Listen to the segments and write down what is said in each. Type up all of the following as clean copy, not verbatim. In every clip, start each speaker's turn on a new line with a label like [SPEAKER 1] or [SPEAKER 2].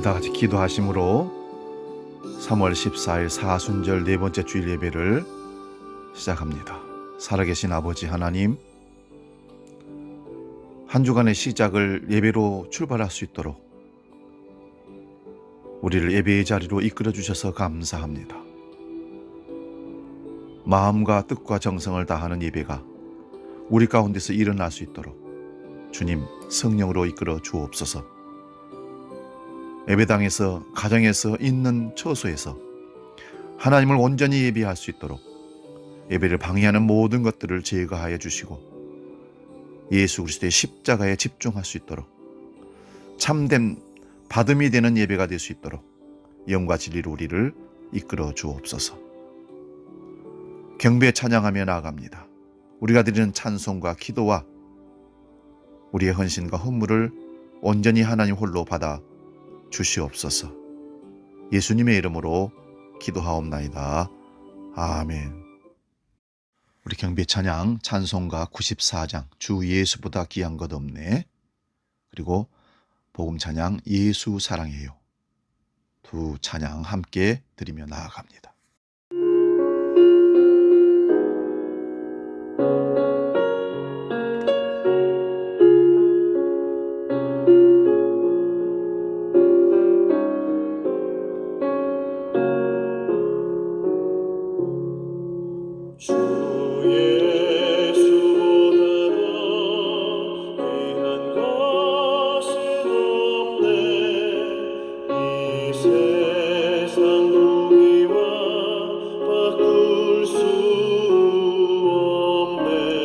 [SPEAKER 1] 다 같이 기도하심으로 3월 14일 사순절 네 번째 주일 예배를 시작합니다. 살아계신 아버지 하나님, 한 주간의 시작을 예배로 출발할 수 있도록 우리를 예배의 자리로 이끌어 주셔서 감사합니다. 마음과 뜻과 정성을 다하는 예배가 우리 가운데서 일어날 수 있도록 주님 성령으로 이끌어 주옵소서. 예배당에서, 가정에서, 있는 처소에서 하나님을 온전히 예배할 수 있도록 예배를 방해하는 모든 것들을 제거하여 주시고 예수 그리스도의 십자가에 집중할 수 있도록 참된 받음이 되는 예배가 될 수 있도록 영과 진리로 우리를 이끌어 주옵소서. 경배 찬양하며 나아갑니다. 우리가 드리는 찬송과 기도와 우리의 헌신과 헌물을 온전히 하나님 홀로 받아 주시옵소서. 예수님의 이름으로 기도하옵나이다. 아멘. 우리 경배 찬양 찬송가 94장 주 예수보다 귀한 것 없네, 그리고 복음 찬양 예수 사랑해요, 두 찬양 함께 드리며 나아갑니다.
[SPEAKER 2] 세상 보기와 바꿀 수 없네.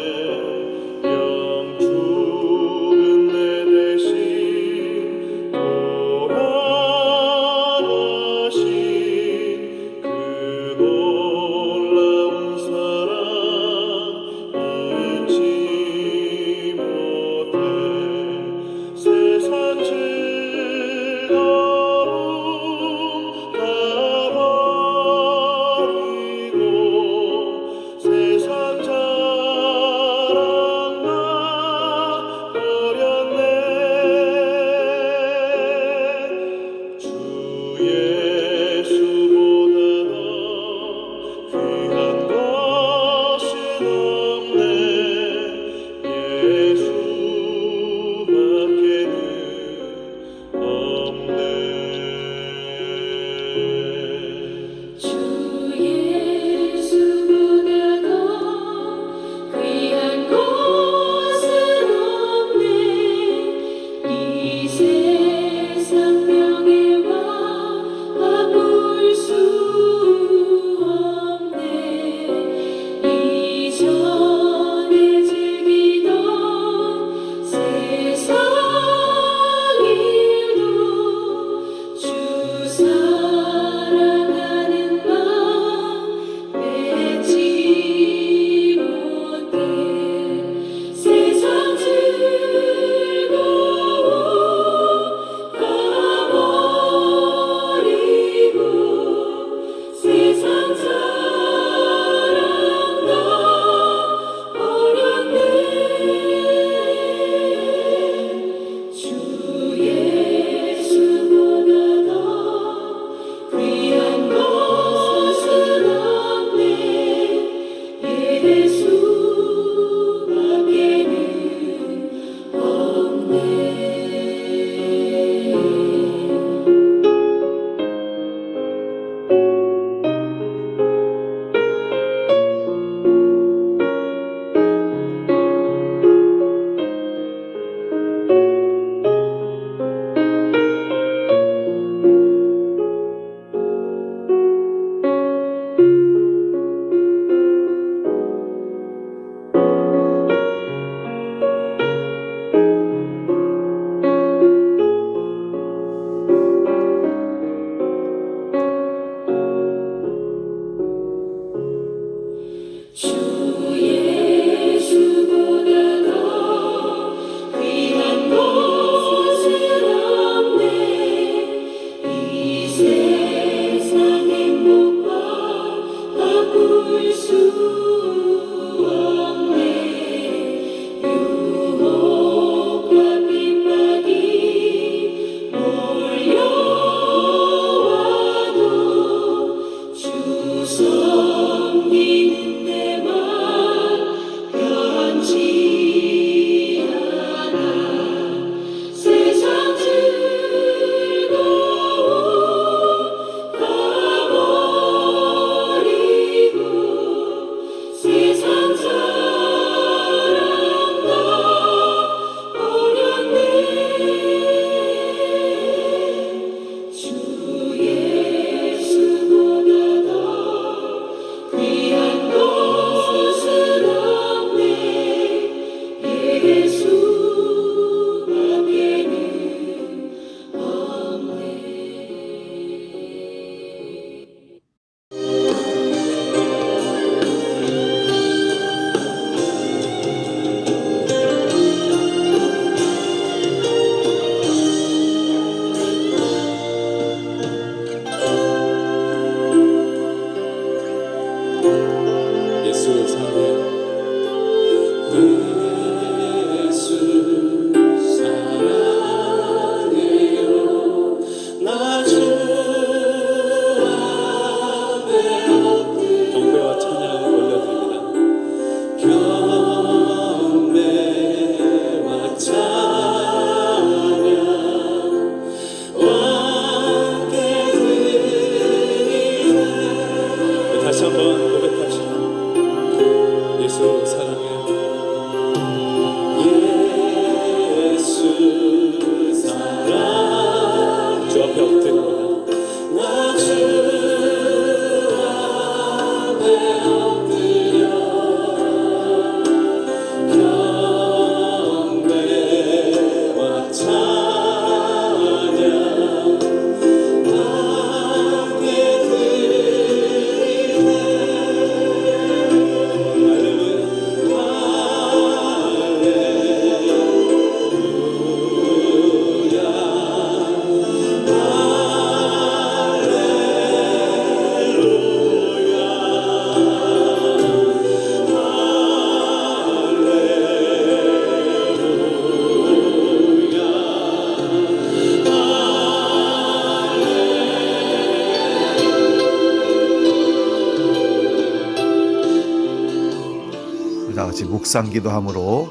[SPEAKER 1] 묵상 기도함으로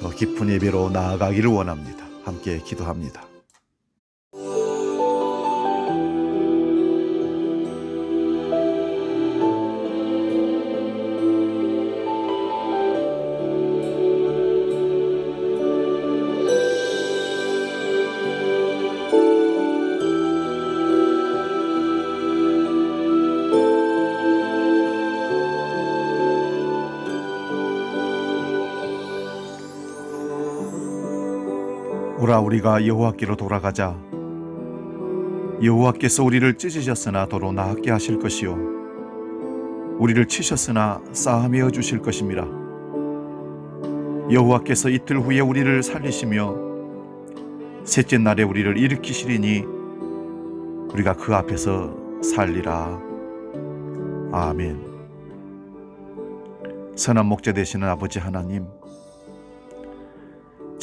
[SPEAKER 1] 더 깊은 예배로 나아가기를 원합니다. 함께 기도합니다. 오라 우리가 여호와께로 돌아가자. 여호와께서 우리를 찢으셨으나 도로 나았게 하실 것이요 우리를 치셨으나 싸매어 주실 것임이라. 여호와께서 이틀 후에 우리를 살리시며 셋째 날에 우리를 일으키시리니 우리가 그 앞에서 살리라. 아멘. 선한 목자 되시는 아버지 하나님,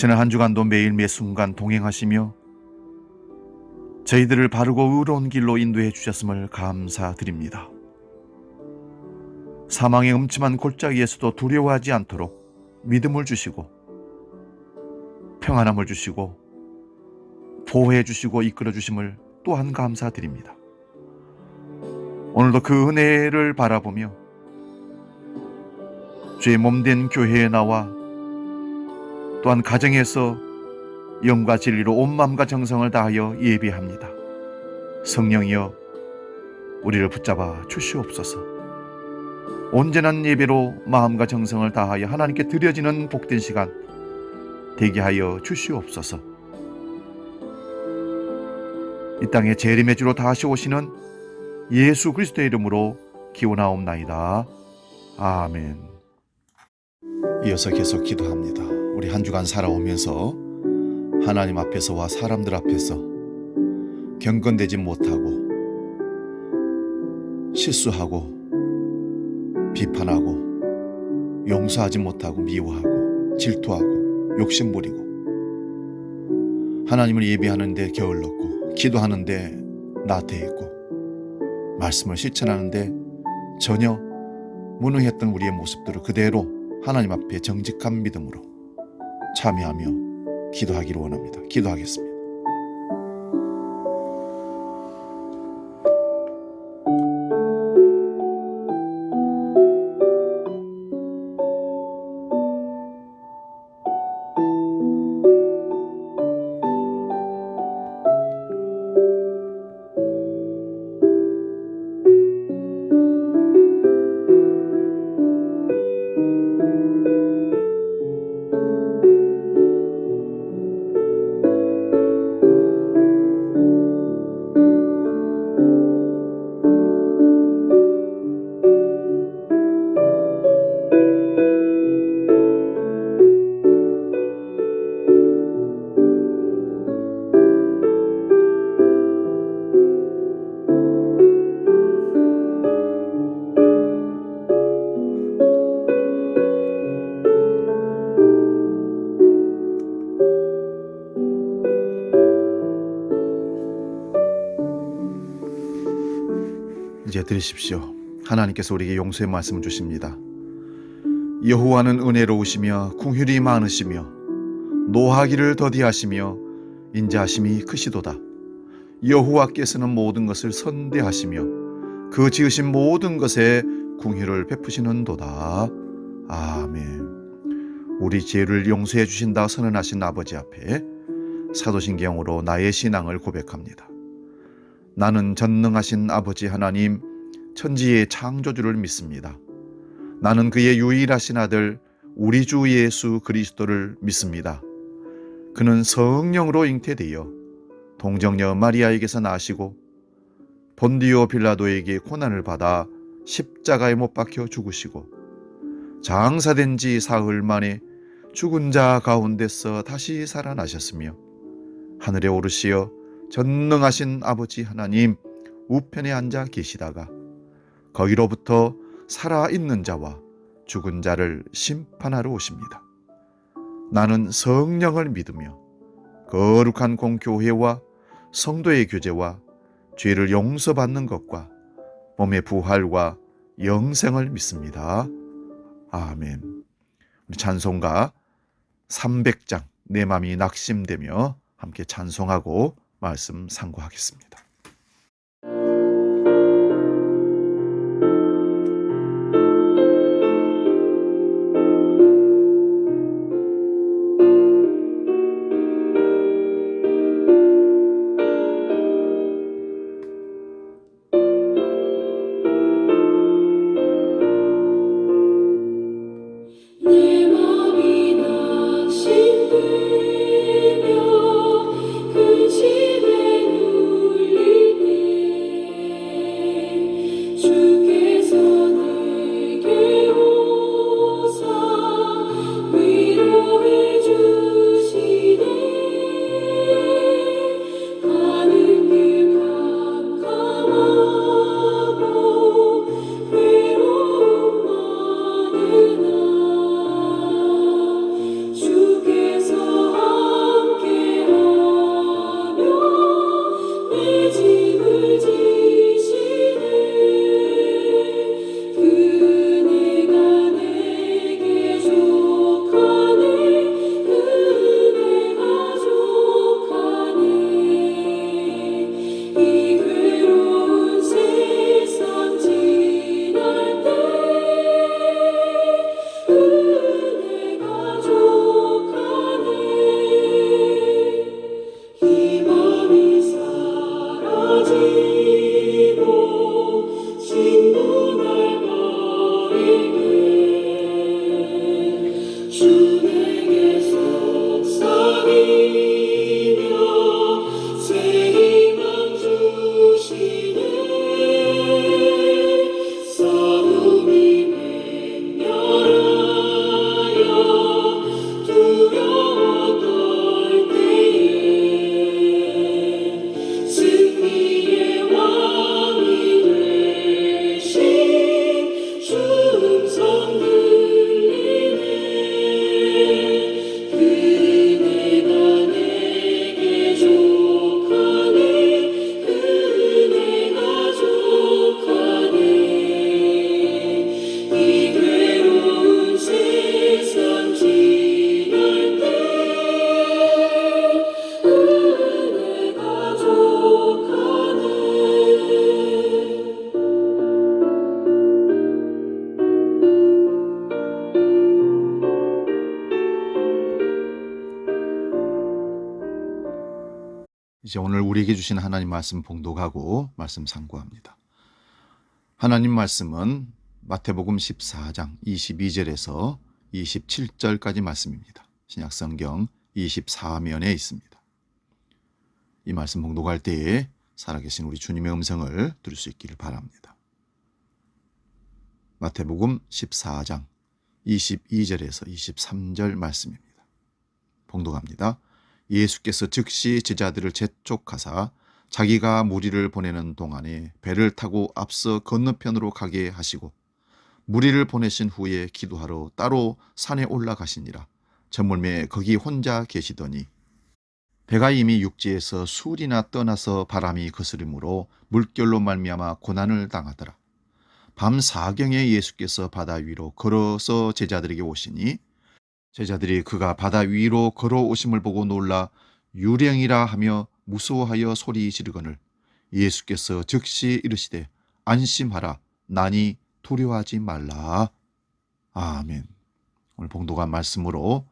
[SPEAKER 1] 지난 한 주간도 매일 매 순간 동행하시며 저희들을 바르고 의로운 길로 인도해 주셨음을 감사드립니다. 사망의 음침한 골짜기에서도 두려워하지 않도록 믿음을 주시고 평안함을 주시고 보호해 주시고 이끌어 주심을 또한 감사드립니다. 오늘도 그 은혜를 바라보며 주의 몸된 교회에 나와 또한 가정에서 영과 진리로 온 마음과 정성을 다하여 예배합니다. 성령이여 우리를 붙잡아 주시옵소서. 온전한 예배로 마음과 정성을 다하여 하나님께 드려지는 복된 시간 되게 하여 주시옵소서. 이 땅에 재림의 주로 다시 오시는 예수 그리스도의 이름으로 기원하옵나이다. 아멘. 이어서 계속 기도합니다. 우리 한 주간 살아오면서 하나님 앞에서와 사람들 앞에서 경건되지 못하고 실수하고 비판하고 용서하지 못하고 미워하고 질투하고 욕심부리고 하나님을 예배하는데 게을렀고 기도하는데 나태했고 말씀을 실천하는데 전혀 무능했던 우리의 모습들을 그대로 하나님 앞에 정직한 믿음으로 참여하며 기도하기를 원합니다. 기도하겠습니다. 이제 들으십시오. 하나님께서 우리에게 용서의 말씀을 주십니다. 여호와는 은혜로우시며 긍휼이 많으시며 노하기를 더디하시며 인자하심이 크시도다. 여호와께서는 모든 것을 선대하시며 그 지으신 모든 것에 긍휼을 베푸시는도다. 아멘. 우리 죄를 용서해 주신다 선언하신 아버지 앞에 사도신경으로 나의 신앙을 고백합니다. 나는 전능하신 아버지 하나님 천지의 창조주를 믿습니다. 나는 그의 유일하신 아들 우리 주 예수 그리스도를 믿습니다. 그는 성령으로 잉태되어 동정녀 마리아에게서 나시고 본디오 빌라도에게 고난을 받아 십자가에 못 박혀 죽으시고 장사된 지 사흘 만에 죽은 자 가운데서 다시 살아나셨으며 하늘에 오르시어 전능하신 아버지 하나님 우편에 앉아 계시다가 거기로부터 살아있는 자와 죽은 자를 심판하러 오십니다. 나는 성령을 믿으며 거룩한 공교회와 성도의 교제와 죄를 용서받는 것과 몸의 부활과 영생을 믿습니다. 아멘. 찬송가 300장 내 맘이 낙심되며 함께 찬송하고 말씀 상고하겠습니다.
[SPEAKER 2] 내 맘이 낙심되며 근심에 눌릴 때 주께서 내게 오사 위로해 주시네. 가는 길 캄캄하고 괴로움 많으나 주께서 함께하며 내 짐을 지시네. 그네가 내게 족하네. 그네가 족하네. 이 괴로운 세상 지날 때 은혜가 족하네. 희망이 사라지고 진군할 버리네. 주 내게 속삭이며 새 희망 주시네. 싸움이 맹렬하여 두려워 떨 때에 승리의 왕이 되신 주 음성 들리네. 그네가 내게 족하네. 그네가 족하네. 이 괴로운 세상 지날 때 은혜가 족하네.
[SPEAKER 1] 이제 오늘 우리에게 주신 하나님 말씀 봉독하고 말씀 상고합니다. 하나님 말씀은 마태복음 14장 22절에서 27절까지 말씀입니다. 신약성경 24면에 있습니다. 이 말씀 봉독할 때에 살아계신 우리 주님의 음성을 들을 수 있기를 바랍니다. 마태복음 14장 22절에서 23절 말씀입니다. 봉독합니다. 예수께서 즉시 제자들을 재촉하사 자기가 무리를 보내는 동안에 배를 타고 앞서 건너편으로 가게 하시고 무리를 보내신 후에 기도하러 따로 산에 올라가시니라. 저물매 거기 혼자 계시더니 배가 이미 육지에서 술이나 떠나서 바람이 거스름으로 물결로 말미암아 고난을 당하더라. 밤 사경에 예수께서 바다 위로 걸어서 제자들에게 오시니 제자들이 그가 바다 위로 걸어오심을 보고 놀라 유령이라 하며 무서워하여 소리 지르거늘 예수께서 즉시 이르시되 안심하라 나니 두려워하지 말라. 아멘. 오늘 봉독한 말씀으로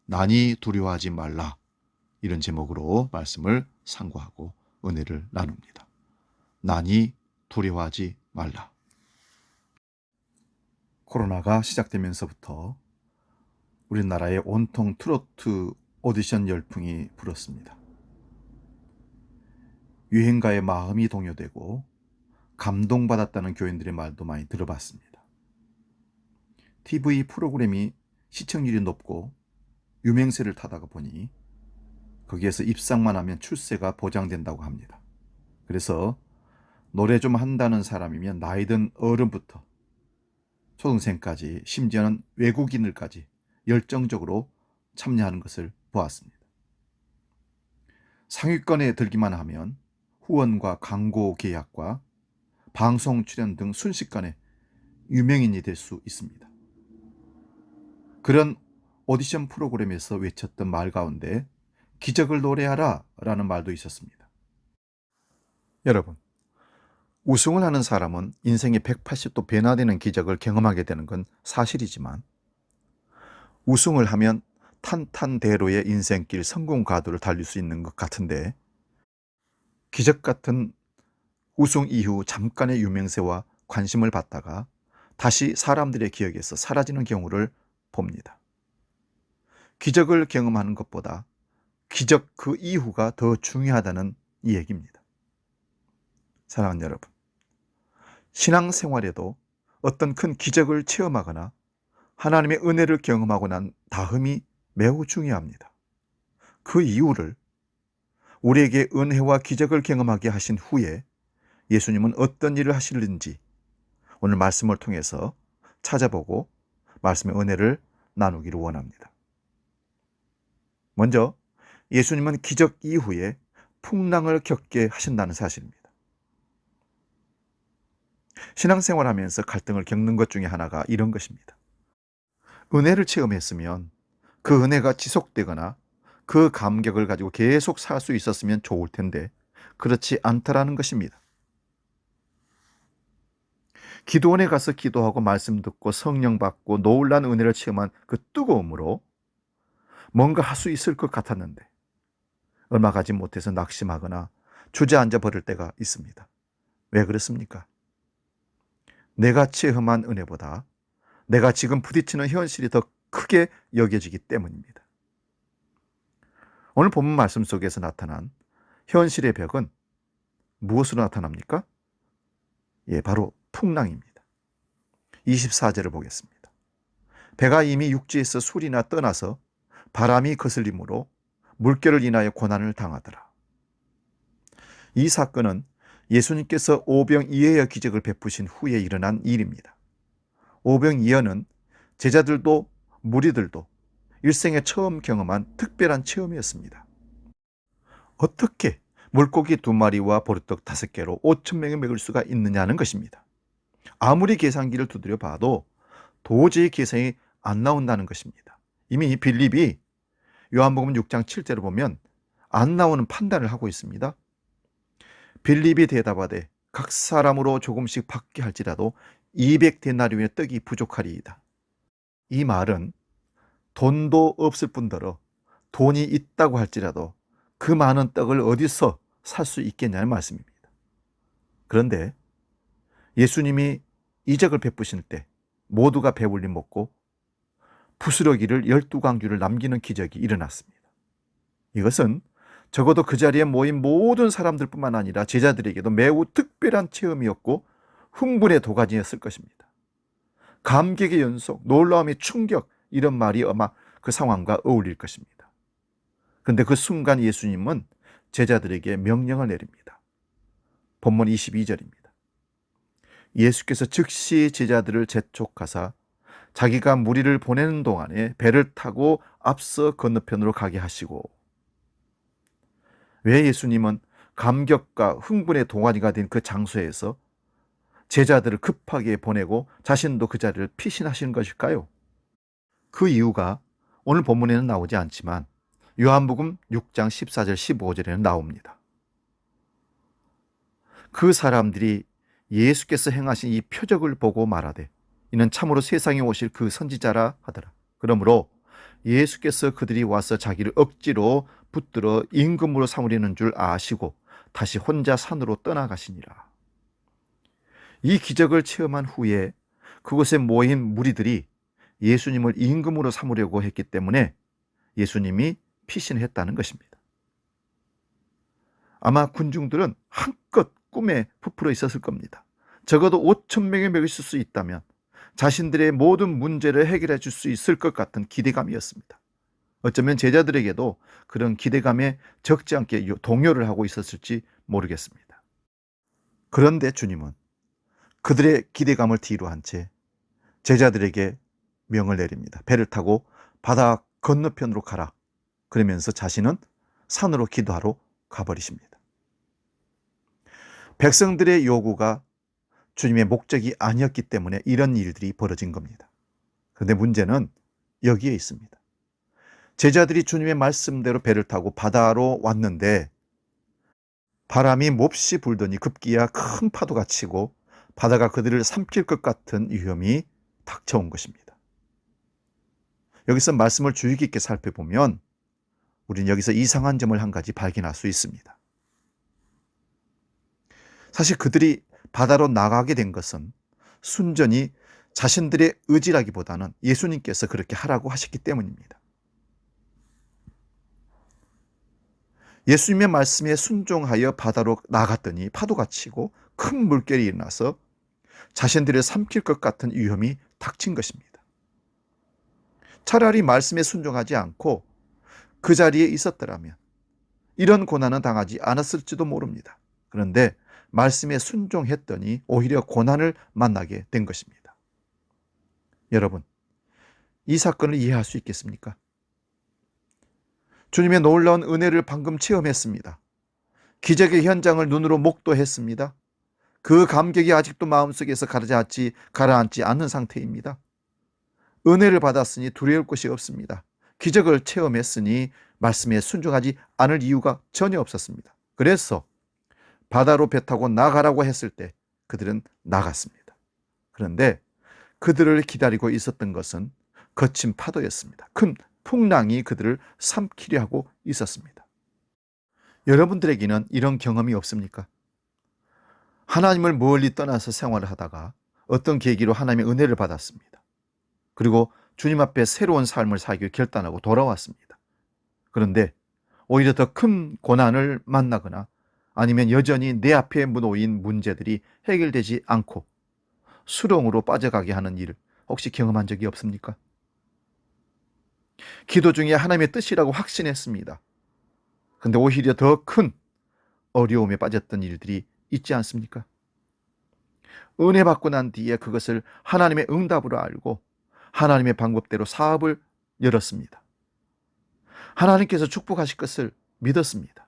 [SPEAKER 1] 나니 두려워하지 말라 이런 제목으로 말씀을 상고하고 은혜를 나눕니다. 나니 두려워하지 말라. 코로나가 시작되면서부터 우리나라에 온통 트로트 오디션 열풍이 불었습니다. 유행가에 마음이 동요되고 감동받았다는 교인들의 말도 많이 들어봤습니다. TV 프로그램이 시청률이 높고 유명세를 타다가 보니 거기에서 입상만 하면 출세가 보장된다고 합니다. 그래서 노래 좀 한다는 사람이면 나이 든 어른부터 초등생까지 심지어는 외국인들까지 열정적으로 참여하는 것을 보았습니다. 상위권에 들기만 하면 후원과 광고 계약과 방송 출연 등 순식간에 유명인이 될 수 있습니다. 그런 오디션 프로그램에서 외쳤던 말 가운데 기적을 노래하라 라는 말도 있었습니다. 여러분, 우승을 하는 사람은 인생이 180도 변화되는 기적을 경험하게 되는 건 사실이지만, 우승을 하면 탄탄대로의 인생길 성공 가도를 달릴 수 있는 것 같은데, 기적 같은 우승 이후 잠깐의 유명세와 관심을 받다가 다시 사람들의 기억에서 사라지는 경우를 봅니다. 기적을 경험하는 것보다 기적 그 이후가 더 중요하다는 이 얘기입니다. 사랑하는 여러분, 신앙생활에도 어떤 큰 기적을 체험하거나 하나님의 은혜를 경험하고 난 다음이 매우 중요합니다. 그 이유를, 우리에게 은혜와 기적을 경험하게 하신 후에 예수님은 어떤 일을 하시는지 오늘 말씀을 통해서 찾아보고 말씀의 은혜를 나누기를 원합니다. 먼저 예수님은 기적 이후에 풍랑을 겪게 하신다는 사실입니다. 신앙생활하면서 갈등을 겪는 것 중에 하나가 이런 것입니다. 은혜를 체험했으면 그 은혜가 지속되거나 그 감격을 가지고 계속 살 수 있었으면 좋을 텐데 그렇지 않다라는 것입니다. 기도원에 가서 기도하고 말씀 듣고 성령 받고 놀란 은혜를 체험한 그 뜨거움으로 뭔가 할 수 있을 것 같았는데 얼마 가지 못해서 낙심하거나 주저앉아 버릴 때가 있습니다. 왜 그렇습니까? 내가 체험한 은혜보다 내가 지금 부딪히는 현실이 더 크게 여겨지기 때문입니다. 오늘 본문 말씀 속에서 나타난 현실의 벽은 무엇으로 나타납니까? 바로 풍랑입니다. 24절을 보겠습니다. 배가 이미 육지에서 술이나 떠나서 바람이 거슬림으로 물결을 인하여 고난을 당하더라. 이 사건은 예수님께서 오병이어의 기적을 베푸신 후에 일어난 일입니다. 오병이어는 제자들도 무리들도 일생에 처음 경험한 특별한 체험이었습니다. 어떻게 물고기 2마리와 보리떡 5개로 5,000명을 먹일 수가 있느냐는 것입니다. 아무리 계산기를 두드려 봐도 도저히 계산이 안 나온다는 것입니다. 이미 빌립이 요한복음 6장 7절을 보면 안 나오는 판단을 하고 있습니다. 빌립이 대답하되 각 사람으로 조금씩 받게 할지라도 200데나리온의 떡이 부족하리이다. 이 말은 돈도 없을 뿐더러 돈이 있다고 할지라도 그 많은 떡을 어디서 살 수 있겠냐는 말씀입니다. 그런데 예수님이 이적을 베푸실 때 모두가 배불리 먹고 부스러기를 12광주를 남기는 기적이 일어났습니다. 이것은 적어도 그 자리에 모인 모든 사람들뿐만 아니라 제자들에게도 매우 특별한 체험이었고 흥분의 도가니였을 것입니다. 감격의 연속, 놀라움의 충격, 이런 말이 아마 그 상황과 어울릴 것입니다. 그런데 그 순간 예수님은 제자들에게 명령을 내립니다. 본문 22절입니다. 예수께서 즉시 제자들을 재촉하사 자기가 무리를 보내는 동안에 배를 타고 앞서 건너편으로 가게 하시고. 왜 예수님은 감격과 흥분의 동아리가 된 그 장소에서 제자들을 급하게 보내고 자신도 그 자리를 피신하시는 것일까요? 그 이유가 오늘 본문에는 나오지 않지만 요한복음 6장 14절 15절에는 나옵니다. 그 사람들이 예수께서 행하신 이 표적을 보고 말하되 이는 참으로 세상에 오실 그 선지자라 하더라. 그러므로 예수께서 그들이 와서 자기를 억지로 붙들어 임금으로 삼으려는 줄 아시고 다시 혼자 산으로 떠나가시니라. 이 기적을 체험한 후에 그곳에 모인 무리들이 예수님을 임금으로 삼으려고 했기 때문에 예수님이 피신했다는 것입니다. 아마 군중들은 한껏 꿈에 부풀어 있었을 겁니다. 적어도 5,000명이 먹일 수 있다면 자신들의 모든 문제를 해결해 줄 수 있을 것 같은 기대감이었습니다. 어쩌면 제자들에게도 그런 기대감에 적지 않게 동요를 하고 있었을지 모르겠습니다. 그런데 주님은 그들의 기대감을 뒤로 한 채 제자들에게 명을 내립니다. 배를 타고 바다 건너편으로 가라. 그러면서 자신은 산으로 기도하러 가버리십니다. 백성들의 요구가 주님의 목적이 아니었기 때문에 이런 일들이 벌어진 겁니다. 그런데 문제는 여기에 있습니다. 제자들이 주님의 말씀대로 배를 타고 바다로 왔는데 바람이 몹시 불더니 급기야 큰 파도가 치고 바다가 그들을 삼킬 것 같은 위험이 닥쳐온 것입니다. 여기서 말씀을 주의 깊게 살펴보면 우리는 여기서 이상한 점을 한 가지 발견할 수 있습니다. 사실 그들이 바다로 나가게 된 것은 순전히 자신들의 의지라기보다는 예수님께서 그렇게 하라고 하셨기 때문입니다. 예수님의 말씀에 순종하여 바다로 나갔더니 파도가 치고 큰 물결이 일어나서 자신들을 삼킬 것 같은 위험이 닥친 것입니다. 차라리 말씀에 순종하지 않고 그 자리에 있었더라면 이런 고난은 당하지 않았을지도 모릅니다. 그런데 말씀에 순종했더니 오히려 고난을 만나게 된 것입니다. 여러분, 이 사건을 이해할 수 있겠습니까? 주님의 놀라운 은혜를 방금 체험했습니다. 기적의 현장을 눈으로 목도했습니다. 그 감격이 아직도 마음속에서 가라앉지 않는 상태입니다. 은혜를 받았으니 두려울 것이 없습니다. 기적을 체험했으니 말씀에 순종하지 않을 이유가 전혀 없었습니다. 그래서 바다로 배 타고 나가라고 했을 때 그들은 나갔습니다. 그런데 그들을 기다리고 있었던 것은 거친 파도였습니다. 큰 풍랑이 그들을 삼키려 하고 있었습니다. 여러분들에게는 이런 경험이 없습니까? 하나님을 멀리 떠나서 생활을 하다가 어떤 계기로 하나님의 은혜를 받았습니다. 그리고 주님 앞에 새로운 삶을 살기로 결단하고 돌아왔습니다. 그런데 오히려 더 큰 고난을 만나거나 아니면 여전히 내 앞에 놓인 문제들이 해결되지 않고 수렁으로 빠져가게 하는 일을 혹시 경험한 적이 없습니까? 기도 중에 하나님의 뜻이라고 확신했습니다. 그런데 오히려 더 큰 어려움에 빠졌던 일들이 있지 않습니까? 은혜 받고 난 뒤에 그것을 하나님의 응답으로 알고 하나님의 방법대로 사업을 열었습니다. 하나님께서 축복하실 것을 믿었습니다.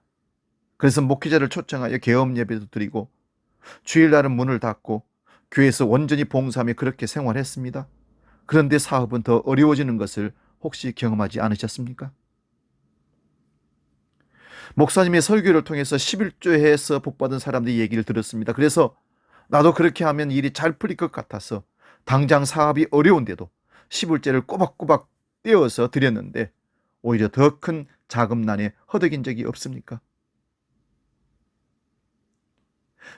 [SPEAKER 1] 그래서 목회자를 초청하여 개업 예배도 드리고 주일날은 문을 닫고 교회에서 온전히 봉사하며 그렇게 생활했습니다. 그런데 사업은 더 어려워지는 것을 혹시 경험하지 않으셨습니까? 목사님의 설교를 통해서 11조해서 복받은 사람들의 얘기를 들었습니다. 그래서 나도 그렇게 하면 일이 잘 풀릴 것 같아서 당장 사업이 어려운데도 11조를 꼬박꼬박 떼어서 드렸는데 오히려 더 큰 자금난에 허덕인 적이 없습니까?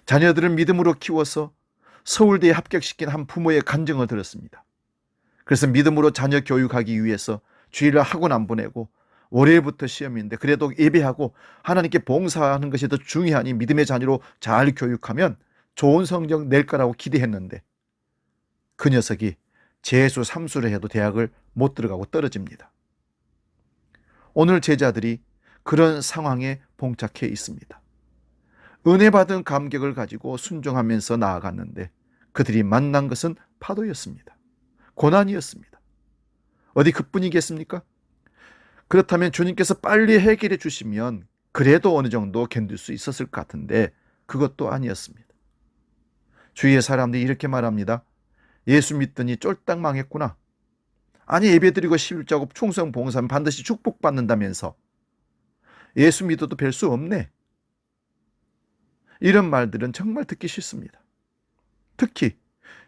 [SPEAKER 1] 자녀들을 믿음으로 키워서 서울대에 합격시킨 한 부모의 간증을 들었습니다. 그래서 믿음으로 자녀 교육하기 위해서 주일을 학원 안 보내고 월요일부터 시험인데 그래도 예배하고 하나님께 봉사하는 것이 더 중요하니 믿음의 자녀로 잘 교육하면 좋은 성적 낼 거라고 기대했는데 그 녀석이 재수, 삼수를 해도 대학을 못 들어가고 떨어집니다. 오늘 제자들이 그런 상황에 봉착해 있습니다. 은혜 받은 감격을 가지고 순종하면서 나아갔는데 그들이 만난 것은 파도였습니다. 고난이었습니다. 어디 그뿐이겠습니까? 그렇다면 주님께서 빨리 해결해 주시면 그래도 어느 정도 견딜 수 있었을 것 같은데 그것도 아니었습니다. 주위의 사람들이 이렇게 말합니다. 예수 믿더니 쫄딱 망했구나. 아니 예배드리고 11조하고 충성 봉사하면 반드시 축복받는다면서 예수 믿어도 별 수 없네. 이런 말들은 정말 듣기 싫습니다. 특히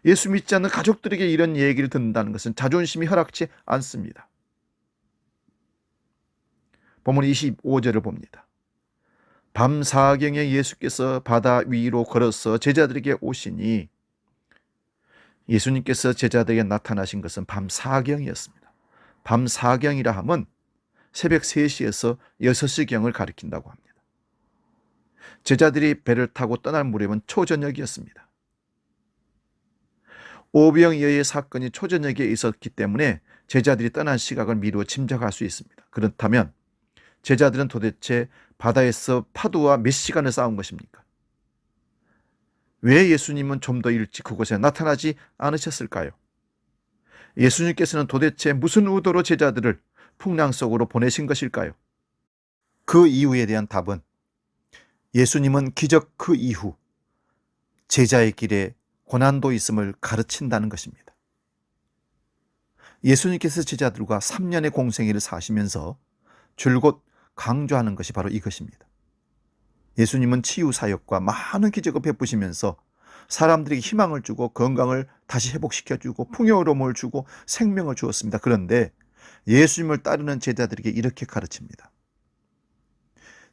[SPEAKER 1] 예수 믿지 않는 가족들에게 이런 얘기를 듣는다는 것은 자존심이 허락치 않습니다. 본문 25절을 봅니다. 밤 사경에 예수께서 바다 위로 걸어서 제자들에게 오시니 예수님께서 제자들에게 나타나신 것은 밤 사경이었습니다. 밤 사경이라 함은 새벽 3시에서 6시경을 가리킨다고 합니다. 제자들이 배를 타고 떠날 무렵은 초저녁이었습니다. 오병이어의 사건이 초저녁에 있었기 때문에 제자들이 떠난 시각을 미루어 짐작할 수 있습니다. 그렇다면 제자들은 도대체 바다에서 파도와 몇 시간을 싸운 것입니까? 왜 예수님은 좀 더 일찍 그곳에 나타나지 않으셨을까요? 예수님께서는 도대체 무슨 의도로 제자들을 풍랑 속으로 보내신 것일까요? 그 이유에 대한 답은 예수님은 기적 그 이후 제자의 길에 고난도 있음을 가르친다는 것입니다. 예수님께서 제자들과 3년의 공생애를 사시면서 줄곧 강조하는 것이 바로 이것입니다. 예수님은 치유 사역과 많은 기적을 베푸시면서 사람들에게 희망을 주고 건강을 다시 회복시켜주고 풍요로움을 주고 생명을 주었습니다. 그런데 예수님을 따르는 제자들에게 이렇게 가르칩니다.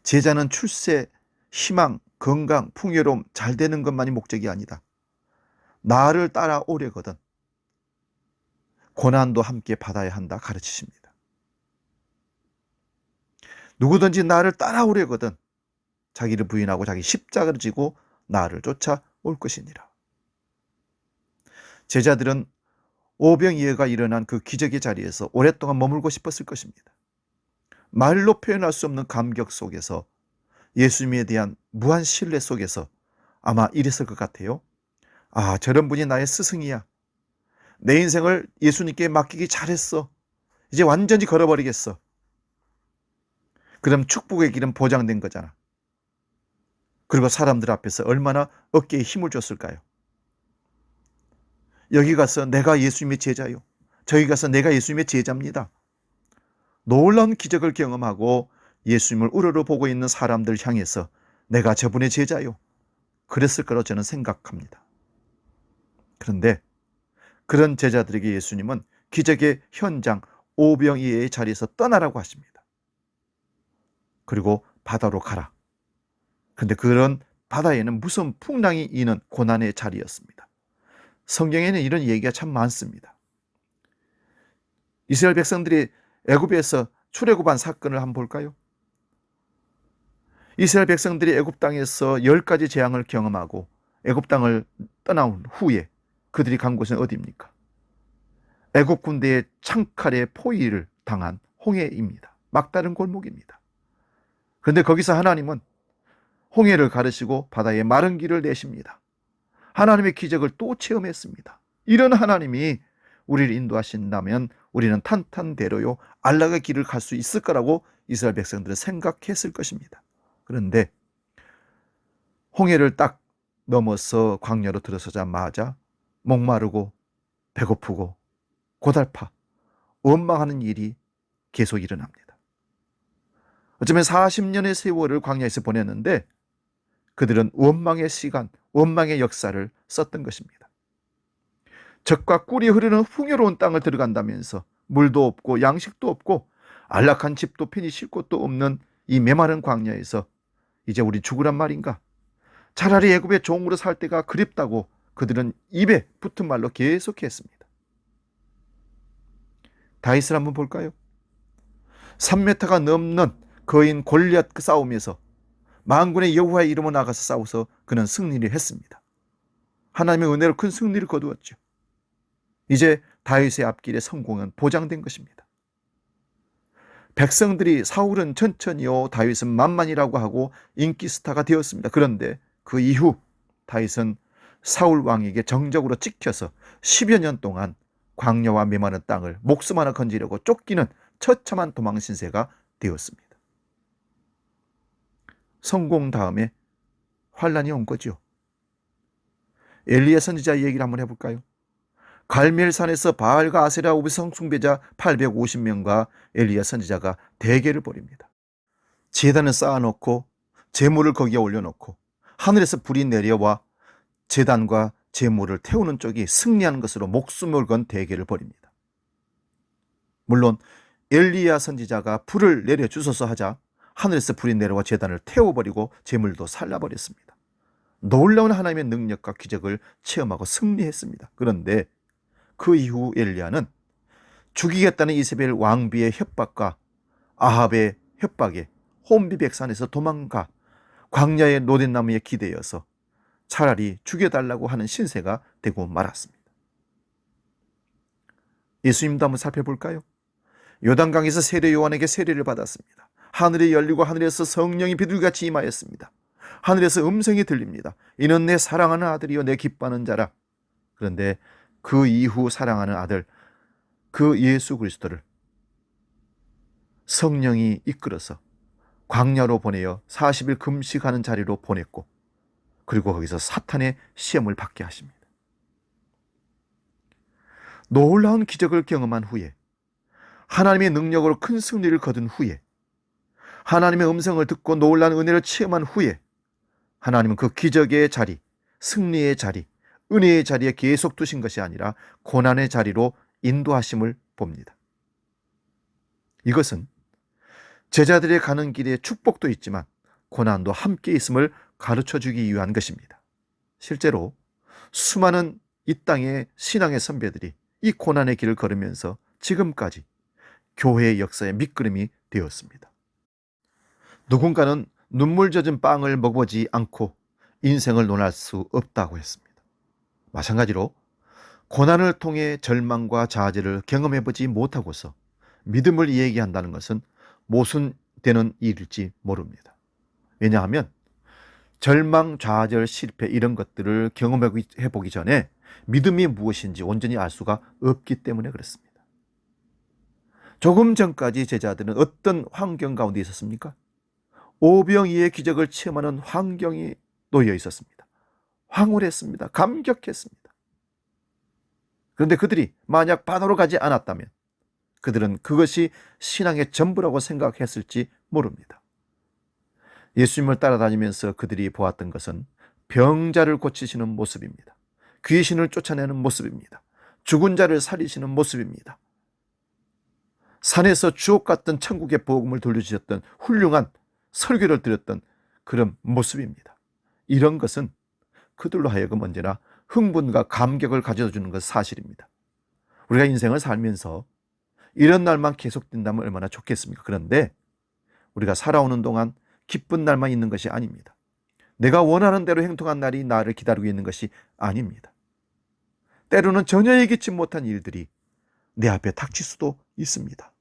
[SPEAKER 1] 제자는 출세, 희망, 건강, 풍요로움, 잘 되는 것만이 목적이 아니다. 나를 따라오려거든 고난도 함께 받아야 한다 가르치십니다. 누구든지 나를 따라오려거든 자기를 부인하고 자기 십자가를 지고 나를 쫓아올 것이니라. 제자들은 오병이어가 일어난 그 기적의 자리에서 오랫동안 머물고 싶었을 것입니다. 말로 표현할 수 없는 감격 속에서 예수님에 대한 무한 신뢰 속에서 아마 이랬을 것 같아요. 아, 저런 분이 나의 스승이야. 내 인생을 예수님께 맡기기 잘했어. 이제 완전히 걸어버리겠어. 그럼 축복의 길은 보장된 거잖아. 그리고 사람들 앞에서 얼마나 어깨에 힘을 줬을까요? 여기 가서 내가 예수님의 제자요. 저기 가서 내가 예수님의 제자입니다. 놀라운 기적을 경험하고 예수님을 우러러 보고 있는 사람들 향해서 내가 저분의 제자요. 그랬을 거라고 저는 생각합니다. 그런데 그런 제자들에게 예수님은 기적의 현장 오병이어의 자리에서 떠나라고 하십니다. 그리고 바다로 가라. 그런데 그런 바다에는 무서운 풍랑이 이는 고난의 자리였습니다. 성경에는 이런 얘기가 참 많습니다. 이스라엘 백성들이 애굽에서 출애굽한 사건을 한번 볼까요? 이스라엘 백성들이 애굽 땅에서 10가지 재앙을 경험하고 애굽 땅을 떠나온 후에 그들이 간 곳은 어디입니까? 애굽 군대의 창칼에 포위를 당한 홍해입니다. 막다른 골목입니다. 그런데 거기서 하나님은 홍해를 가르시고 바다에 마른 길을 내십니다. 하나님의 기적을 또 체험했습니다. 이런 하나님이 우리를 인도하신다면 우리는 탄탄대로요 안락의 길을 갈 수 있을 거라고 이스라엘 백성들은 생각했을 것입니다. 그런데 홍해를 딱 넘어서 광야로 들어서자마자 목마르고 배고프고 고달파 원망하는 일이 계속 일어납니다. 어쩌면 40년의 세월을 광야에서 보냈는데 그들은 원망의 시간, 원망의 역사를 썼던 것입니다. 젖과 꿀이 흐르는 풍요로운 땅을 들어간다면서 물도 없고 양식도 없고 안락한 집도 편히 쉴 곳도 없는 이 메마른 광야에서 이제 우리 죽으란 말인가? 차라리 애굽의 종으로 살 때가 그립다고 그들은 입에 붙은 말로 계속했습니다. 다윗을 한번 볼까요? 3m가 넘는 거인 골리앗 그 싸움에서 만군의 여호와의 이름으로 나가서 싸워서 그는 승리를 했습니다. 하나님의 은혜로 큰 승리를 거두었죠. 이제 다윗의 앞길의 성공은 보장된 것입니다. 백성들이 사울은 천천히요 다윗은 만만이라고 하고 인기 스타가 되었습니다. 그런데 그 이후 다윗은 사울 왕에게 정적으로 찍혀서 10여 년 동안 광야와 메마른 땅을 목숨 하나 건지려고 쫓기는 처참한 도망 신세가 되었습니다. 성공 다음에 환란이 온 거죠. 엘리야 선지자 얘기를 한번 해볼까요? 갈멜산에서 바알과 아세라 우상 숭배자 850명과 엘리야 선지자가 대계를 벌입니다. 제단을 쌓아놓고 제물을 거기에 올려놓고 하늘에서 불이 내려와 제단과 제물을 태우는 쪽이 승리하는 것으로 목숨을 건 대계를 벌입니다. 물론 엘리야 선지자가 불을 내려주소서 하자 하늘에서 불이 내려와 제단을 태워버리고 제물도 살라버렸습니다. 놀라운 하나님의 능력과 기적을 체험하고 승리했습니다. 그런데 그 이후 엘리야는 죽이겠다는 이세벨 왕비의 협박과 아합의 협박에 혼비백산에서 도망가 광야의 노덴나무에 기대어서 차라리 죽여달라고 하는 신세가 되고 말았습니다. 예수님도 한번 살펴볼까요? 요단강에서 세례 요한에게 세례를 받았습니다. 하늘이 열리고 하늘에서 성령이 비둘기같이 임하였습니다. 하늘에서 음성이 들립니다. 이는 내 사랑하는 아들이요 내 기뻐하는 자라. 그런데 그 이후 사랑하는 아들 그 예수 그리스도를 성령이 이끌어서 광야로 보내어 40일 금식하는 자리로 보냈고 그리고 거기서 사탄의 시험을 받게 하십니다. 놀라운 기적을 경험한 후에, 하나님의 능력으로 큰 승리를 거둔 후에, 하나님의 음성을 듣고 놀라운 은혜를 체험한 후에 하나님은 그 기적의 자리, 승리의 자리, 은혜의 자리에 계속 두신 것이 아니라 고난의 자리로 인도하심을 봅니다. 이것은 제자들의 가는 길에 축복도 있지만 고난도 함께 있음을 가르쳐주기 위한 것입니다. 실제로 수많은 이 땅의 신앙의 선배들이 이 고난의 길을 걸으면서 지금까지 교회의 역사의 밑그림이 되었습니다. 누군가는 눈물 젖은 빵을 먹어보지 않고 인생을 논할 수 없다고 했습니다. 마찬가지로 고난을 통해 절망과 좌절을 경험해보지 못하고서 믿음을 얘기한다는 것은 모순되는 일일지 모릅니다. 왜냐하면 절망, 좌절, 실패 이런 것들을 경험해보기 전에 믿음이 무엇인지 온전히 알 수가 없기 때문에 그렇습니다. 조금 전까지 제자들은 어떤 환경 가운데 있었습니까? 오병이의 기적을 체험하는 환경이 놓여 있었습니다. 황홀했습니다. 감격했습니다. 그런데 그들이 만약 바다로 가지 않았다면 그들은 그것이 신앙의 전부라고 생각했을지 모릅니다. 예수님을 따라다니면서 그들이 보았던 것은 병자를 고치시는 모습입니다. 귀신을 쫓아내는 모습입니다. 죽은 자를 살리시는 모습입니다. 산에서 주옥 같던 천국의 복음을 돌려주셨던 훌륭한 설교를 드렸던 그런 모습입니다. 이런 것은 그들로 하여금 언제나 흥분과 감격을 가져주는 것은 사실입니다. 우리가 인생을 살면서 이런 날만 계속된다면 얼마나 좋겠습니까? 그런데 우리가 살아오는 동안 기쁜 날만 있는 것이 아닙니다. 내가 원하는 대로 행동한 날이 나를 기다리고 있는 것이 아닙니다. 때로는 전혀 예기치 못한 일들이 내 앞에 닥칠 수도 있습니다.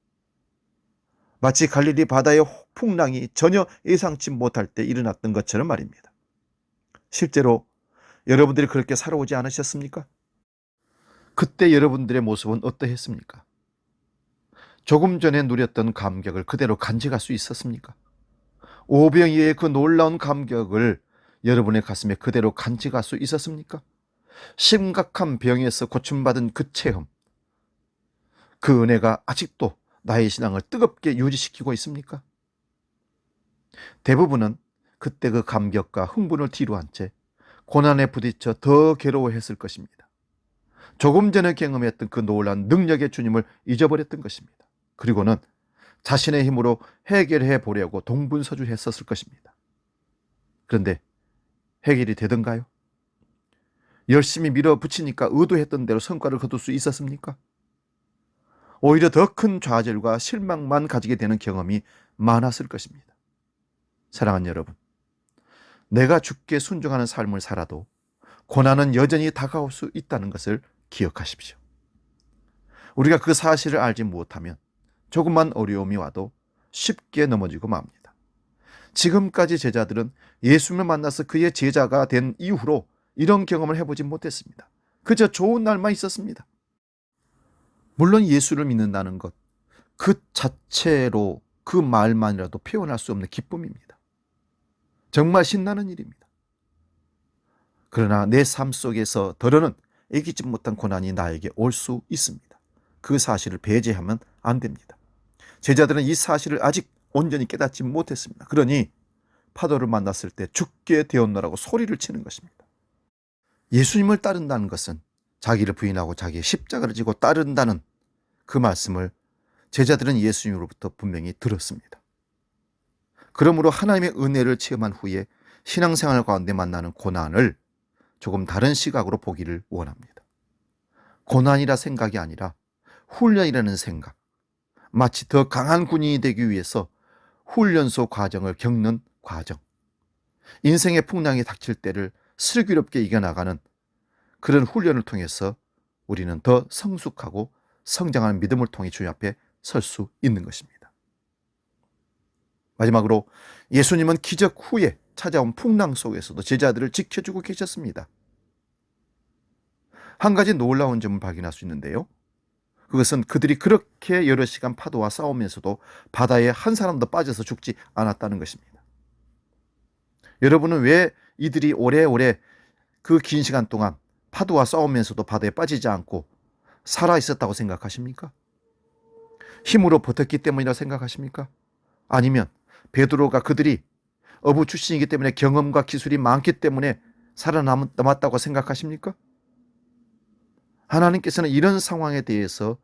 [SPEAKER 1] 마치 갈릴리 바다의 풍랑이 전혀 예상치 못할 때 일어났던 것처럼 말입니다. 실제로 여러분들이 그렇게 살아오지 않으셨습니까? 그때 여러분들의 모습은 어떠했습니까? 조금 전에 누렸던 감격을 그대로 간직할 수 있었습니까? 오병이의 그 놀라운 감격을 여러분의 가슴에 그대로 간직할 수 있었습니까? 심각한 병에서 고침받은 그 체험, 그 은혜가 아직도 나의 신앙을 뜨겁게 유지시키고 있습니까? 대부분은 그때 그 감격과 흥분을 뒤로한 채 고난에 부딪혀 더 괴로워했을 것입니다. 조금 전에 경험했던 그 놀라운 능력의 주님을 잊어버렸던 것입니다. 그리고는 자신의 힘으로 해결해 보려고 동분서주했었을 것입니다. 그런데 해결이 되던가요? 열심히 밀어붙이니까 의도했던 대로 성과를 거둘 수 있었습니까? 오히려 더 큰 좌절과 실망만 가지게 되는 경험이 많았을 것입니다. 사랑하는 여러분, 내가 주께 순종하는 삶을 살아도 고난은 여전히 다가올 수 있다는 것을 기억하십시오. 우리가 그 사실을 알지 못하면 조금만 어려움이 와도 쉽게 넘어지고 맙니다. 지금까지 제자들은 예수님을 만나서 그의 제자가 된 이후로 이런 경험을 해보지 못했습니다. 그저 좋은 날만 있었습니다. 물론 예수를 믿는다는 것, 그 자체로 그 말만이라도 표현할 수 없는 기쁨입니다. 정말 신나는 일입니다. 그러나 내 삶 속에서 더러는 예기치 못한 고난이 나에게 올 수 있습니다. 그 사실을 배제하면 안 됩니다. 제자들은 이 사실을 아직 온전히 깨닫지 못했습니다. 그러니 파도를 만났을 때 죽게 되었노라고 소리를 치는 것입니다. 예수님을 따른다는 것은 자기를 부인하고 자기의 십자가를 지고 따른다는 그 말씀을 제자들은 예수님으로부터 분명히 들었습니다. 그러므로 하나님의 은혜를 체험한 후에 신앙생활 가운데 만나는 고난을 조금 다른 시각으로 보기를 원합니다. 고난이라 생각이 아니라 훈련이라는 생각, 마치 더 강한 군인이 되기 위해서 훈련소 과정을 겪는 과정, 인생의 풍랑이 닥칠 때를 슬기롭게 이겨나가는 그런 훈련을 통해서 우리는 더 성숙하고 성장하는 믿음을 통해 주님 앞에 설 수 있는 것입니다. 마지막으로 예수님은 기적 후에 찾아온 풍랑 속에서도 제자들을 지켜주고 계셨습니다. 한 가지 놀라운 점을 발견할 수 있는데요. 그것은 그들이 그렇게 여러 시간 파도와 싸우면서도 바다에 한 사람도 빠져서 죽지 않았다는 것입니다. 여러분은 왜 이들이 오래오래 그 긴 시간 동안 파도와 싸우면서도 바다에 빠지지 않고 살아 있었다고 생각하십니까? 힘으로 버텼기 때문이라고 생각하십니까? 아니면 베드로가 그들이 어부 출신이기 때문에 경험과 기술이 많기 때문에 살아남았다고 생각하십니까? 하나님께서는 이런 상황에 대해서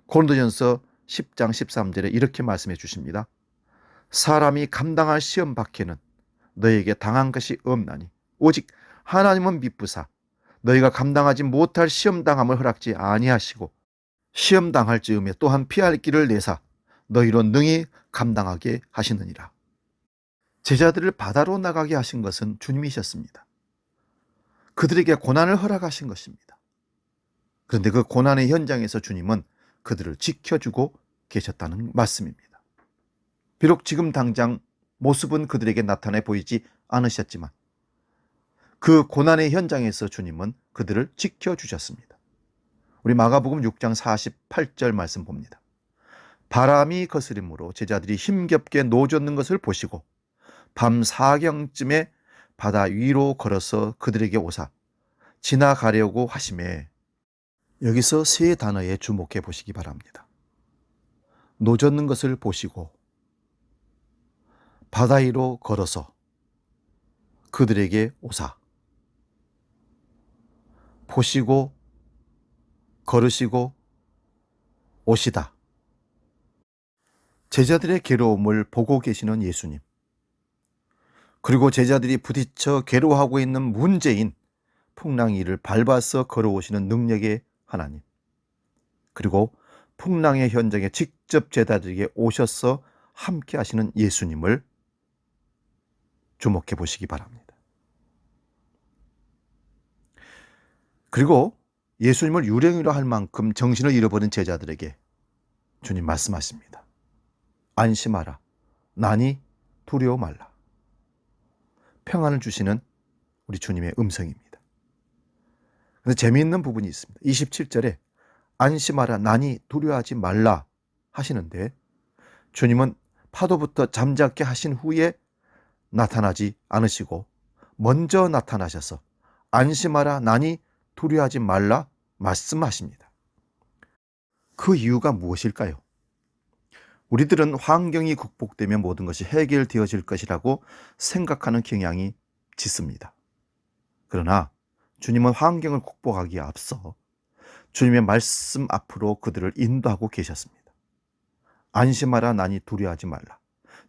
[SPEAKER 1] 고린도전서 10장 13절에 이렇게 말씀해 주십니다. 사람이 감당할 시험 밖에는 너에게 당한 것이 없나니 오직 하나님은 미쁘사 너희가 감당하지 못할 시험 당함을 허락지 아니하시고 시험 당할 즈음에 또한 피할 길을 내사 너희로 능히 감당하게 하시느니라. 제자들을 바다로 나가게 하신 것은 주님이셨습니다. 그들에게 고난을 허락하신 것입니다. 그런데 그 고난의 현장에서 주님은 그들을 지켜주고 계셨다는 말씀입니다. 비록 지금 당장 모습은 그들에게 나타내 보이지 않으셨지만 그 고난의 현장에서 주님은 그들을 지켜주셨습니다. 우리 마가복음 6장 48절 말씀 봅니다. 바람이 거스림으로 제자들이 힘겹게 노젓는 것을 보시고 밤 4경쯤에 바다 위로 걸어서 그들에게 오사 지나가려고 하심에, 여기서 세 단어에 주목해 보시기 바랍니다. 노젓는 것을 보시고 바다 위로 걸어서 그들에게 오사, 보시고 걸으시고 오시다. 제자들의 괴로움을 보고 계시는 예수님, 그리고 제자들이 부딪혀 괴로워하고 있는 문제인 풍랑 위를 밟아서 걸어오시는 능력의 하나님, 그리고 풍랑의 현장에 직접 제자들에게 오셔서 함께 하시는 예수님을 주목해 보시기 바랍니다. 그리고 예수님을 유령이라 할 만큼 정신을 잃어버린 제자들에게 주님 말씀하십니다. 안심하라. 나니 두려워 말라. 평안을 주시는 우리 주님의 음성입니다. 그런데 재미있는 부분이 있습니다. 27절에 안심하라. 나니 두려워하지 말라 하시는데 주님은 파도부터 잠잠게 하신 후에 나타나지 않으시고 먼저 나타나셔서 안심하라. 나니 두려워하지 말라 말씀하십니다. 그 이유가 무엇일까요? 우리들은 환경이 극복되면 모든 것이 해결되어질 것이라고 생각하는 경향이 짙습니다. 그러나 주님은 환경을 극복하기에 앞서 주님의 말씀 앞으로 그들을 인도하고 계셨습니다. 안심하라. 나니 두려워하지 말라.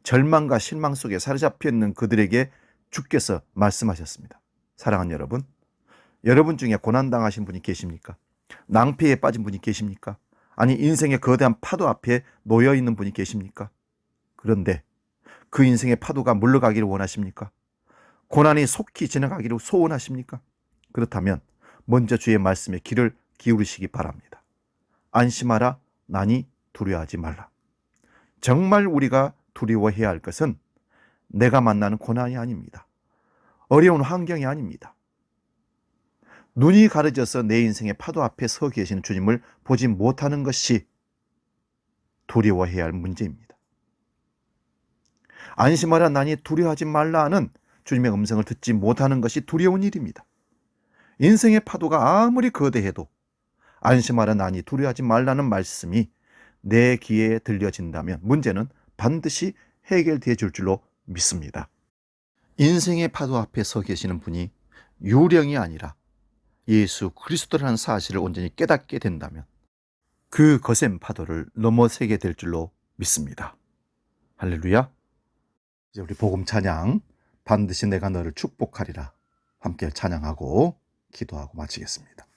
[SPEAKER 1] 절망과 실망 속에 사로잡혀 있는 그들에게 주께서 말씀하셨습니다. 사랑하는 여러분, 여러분 중에 고난당하신 분이 계십니까? 낭패에 빠진 분이 계십니까? 아니 인생의 거대한 파도 앞에 놓여있는 분이 계십니까? 그런데 그 인생의 파도가 물러가기를 원하십니까? 고난이 속히 지나가기를 소원하십니까? 그렇다면 먼저 주의 말씀에 귀를 기울이시기 바랍니다. 안심하라. 나니 두려워하지 말라. 정말 우리가 두려워해야 할 것은 내가 만나는 고난이 아닙니다. 어려운 환경이 아닙니다. 눈이 가려져서 내 인생의 파도 앞에 서 계시는 주님을 보지 못하는 것이 두려워해야 할 문제입니다. 안심하라. 나니 두려워하지 말라는 주님의 음성을 듣지 못하는 것이 두려운 일입니다. 인생의 파도가 아무리 거대해도 안심하라. 나니 두려워하지 말라는 말씀이 내 귀에 들려진다면 문제는 반드시 해결되어 줄 줄로 믿습니다. 인생의 파도 앞에 서 계시는 분이 유령이 아니라 예수 그리스도라는 사실을 온전히 깨닫게 된다면 그 거센 파도를 넘어서게 될 줄로 믿습니다. 할렐루야. 이제 우리 복음 찬양 반드시 내가 너를 축복하리라 함께 찬양하고 기도하고 마치겠습니다.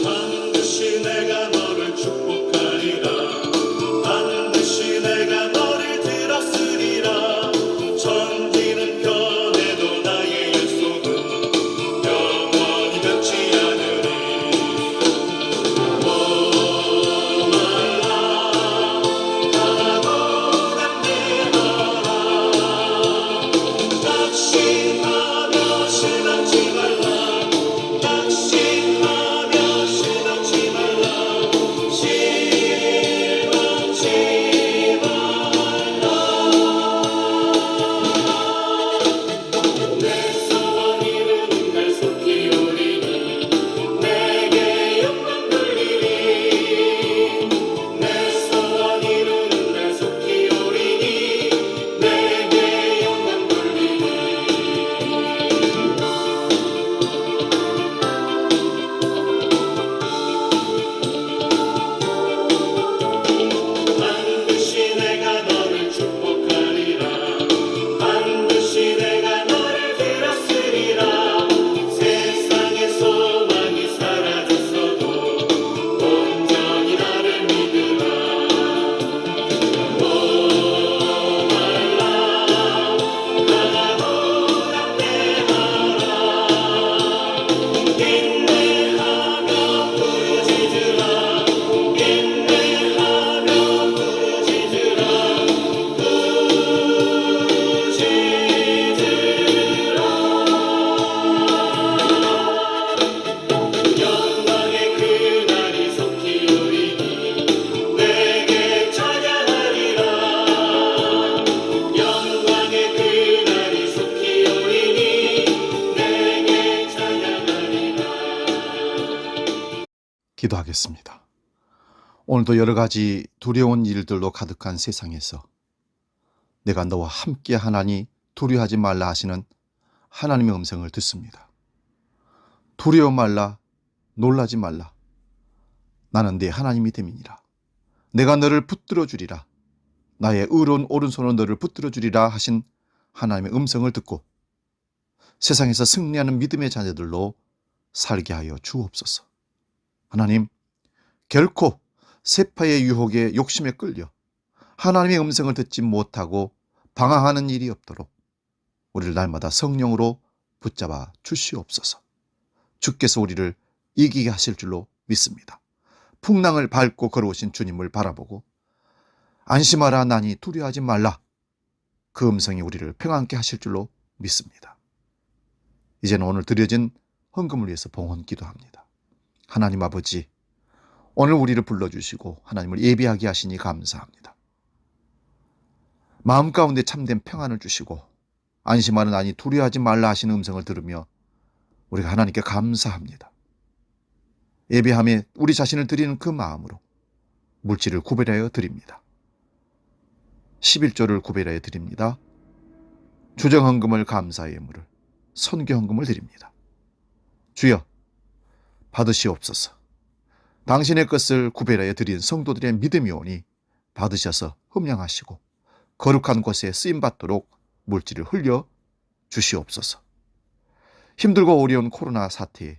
[SPEAKER 2] 반드시 내가 너를 축복하리라. 반드시 내가 너를 들었으리라. 천지는 변해도 나의 약속은 영원히 변치 않으리. 목말라 가고 난
[SPEAKER 1] 기도하겠습니다. 오늘도 여러 가지 두려운 일들로 가득한 세상에서 내가 너와 함께 하나니 두려워하지 말라 하시는 하나님의 음성을 듣습니다. 두려워 말라, 놀라지 말라. 나는 네 하나님이 됨이니라. 내가 너를 붙들어 주리라. 나의 의로운 오른손으로 너를 붙들어 주리라 하신 하나님의 음성을 듣고 세상에서 승리하는 믿음의 자녀들로 살게 하여 주옵소서. 하나님, 결코 세파의 유혹에 욕심에 끌려 하나님의 음성을 듣지 못하고 방황하는 일이 없도록 우리를 날마다 성령으로 붙잡아 주시옵소서. 주께서 우리를 이기게 하실 줄로 믿습니다. 풍랑을 밟고 걸어오신 주님을 바라보고 안심하라 나니 두려워하지 말라. 그 음성이 우리를 평안케 하실 줄로 믿습니다. 이제는 오늘 드려진 헌금을 위해서 봉헌 기도합니다. 하나님 아버지, 오늘 우리를 불러주시고 하나님을 예배하게 하시니 감사합니다. 마음 가운데 참된 평안을 주시고 안심하라 나니 두려워하지 말라 하시는 음성을 들으며 우리가 하나님께 감사합니다. 예배함에 우리 자신을 드리는 그 마음으로 물질을 구별하여 드립니다. 11조를 구별하여 드립니다. 주정헌금을 감사의 예물을, 선교헌금을 드립니다. 주여, 받으시옵소서. 당신의 것을 구별하여 드린 성도들의 믿음이 오니 받으셔서 흠량하시고 거룩한 곳에 쓰임받도록 물질을 흘려 주시옵소서. 힘들고 어려운 코로나 사태에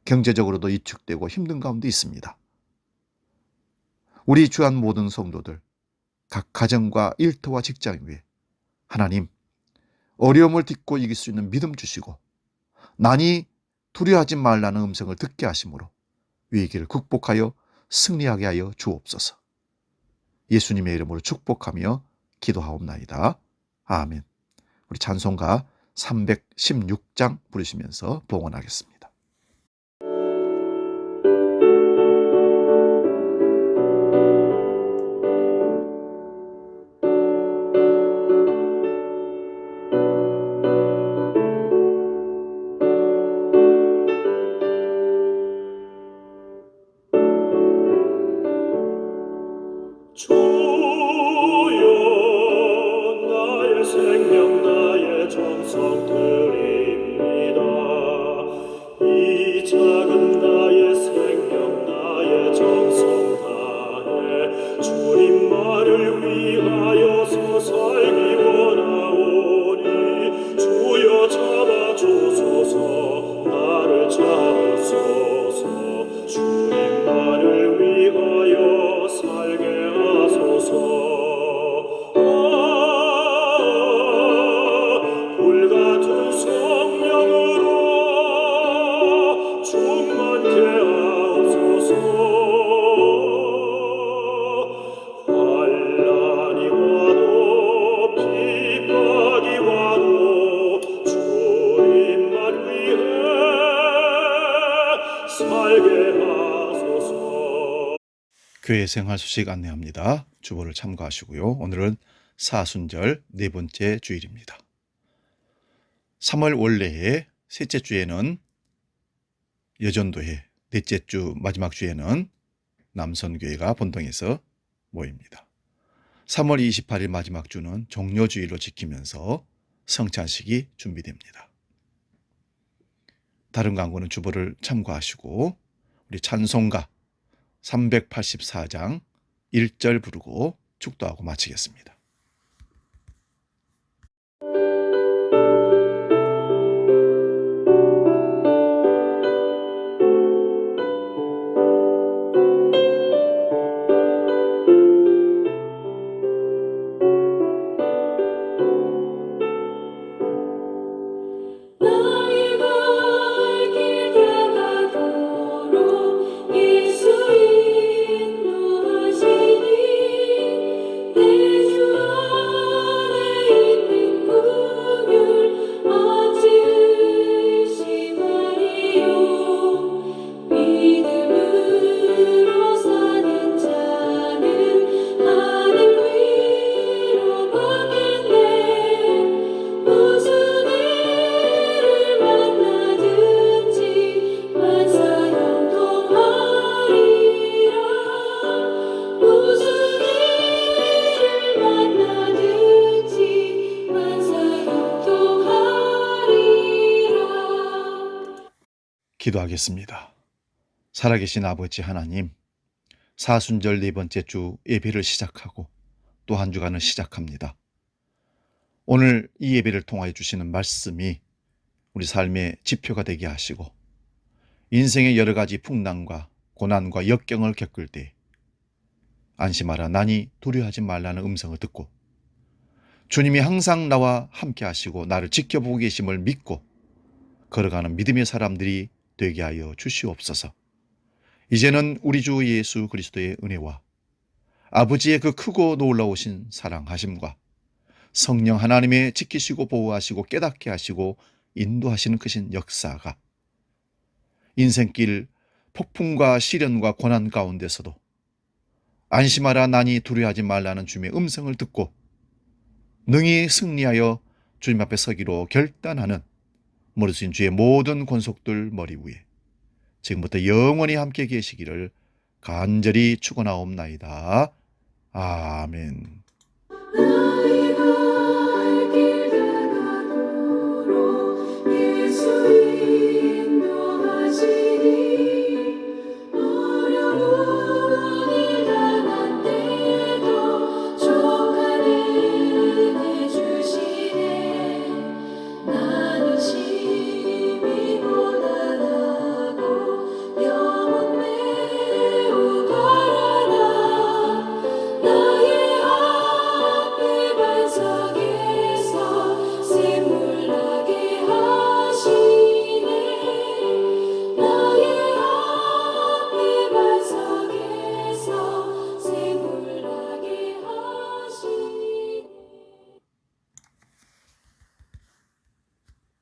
[SPEAKER 1] 경제적으로도 위축되고 힘든 가운데 있습니다. 우리 주한 모든 성도들, 각 가정과 일터와 직장 위에 하나님, 어려움을 딛고 이길 수 있는 믿음 주시고 난이 두려워하지 말라는 음성을 듣게 하심으로 위기를 극복하여 승리하게 하여 주옵소서. 예수님의 이름으로 축복하며 기도하옵나이다. 아멘. 우리 찬송가 316장 부르시면서 봉헌하겠습니다.
[SPEAKER 2] 주여 나의 생명 나의 정성 드립니다. 이 작은 나의 생명 나의 정성 다해 주님 말을 위하여서 살기 원하오니 주여 잡아주소서 나를 잡으소서 주님 말을 위하여 살게 불같은 성령으로 충만케 하옵소서. 환난이 와도 핍박이 와도 주님만 위해 살게 하소서.
[SPEAKER 1] 교회 생활 소식 안내합니다. 주보를 참고하시고요. 오늘은 사순절 네 번째 주일입니다. 3월 원래의 셋째 주에는 여전도회, 넷째 주 마지막 주에는 남선교회가 본당에서 모입니다. 3월 28일 마지막 주는 종료주일로 지키면서 성찬식이 준비됩니다. 다른 광고는 주보를 참고하시고 우리 찬송가 384장 1절 부르고 축도하고 마치겠습니다.
[SPEAKER 3] 예수 인도하시니 내 주
[SPEAKER 1] 기도하겠습니다. 살아계신 아버지 하나님, 사순절 네 번째 주 예배를 시작하고 또 한 주간을 시작합니다. 오늘 이 예배를 통하여 주시는 말씀이 우리 삶의 지표가 되게 하시고 인생의 여러 가지 풍랑과 고난과 역경을 겪을 때 안심하라 나니 두려워하지 말라는 음성을 듣고 주님이 항상 나와 함께 하시고 나를 지켜보고 계심을 믿고 걸어가는 믿음의 사람들이 되게 하여 주시옵소서. 이제는 우리 주 예수 그리스도의 은혜와 아버지의 그 크고 놀라우신 사랑하심과 성령 하나님의 지키시고 보호하시고 깨닫게 하시고 인도하시는 크신 역사가 인생길 폭풍과 시련과 고난 가운데서도 안심하라 나니 두려워하지 말라는 주님의 음성을 듣고 능히 승리하여 주님 앞에 서기로 결단하는 머리 숙인 주의 모든 권속들 머리 위에 지금부터 영원히 함께 계시기를 간절히 축원하옵나이다. 아멘.